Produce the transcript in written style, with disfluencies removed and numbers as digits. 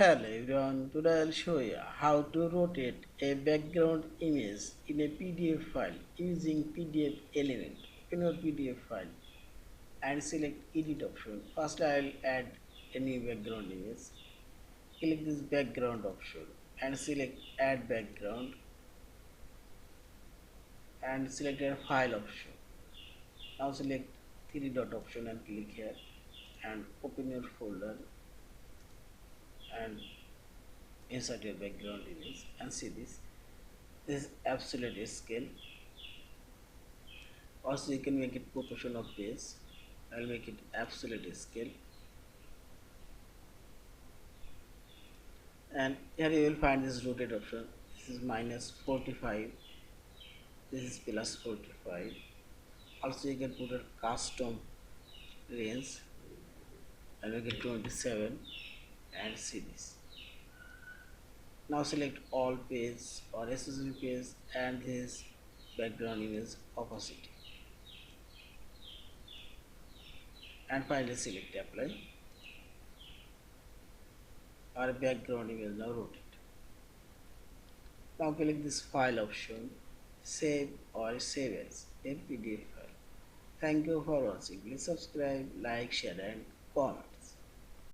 Hello everyone, today I'll show you how to rotate a background image in a PDF file using PDF element. Open your PDF file and select edit option. First I'll add a new background image. Click this background option and select add background and select your file option. Now select three dot option and click here and open your folder and insert your background image and see this. This is absolute scale. Also you can make it proportion of page. I'll make it absolute scale, and here you will find this rotate option. This is minus 45, this is plus 45. Also you can put a custom range and make it 27 and see this. Now select all page or accessory page and this background image opacity and finally select apply. Our background image now rotate. Now click this file option, save or save as a PDF file. Thank you for watching. Please subscribe, like, share and comment.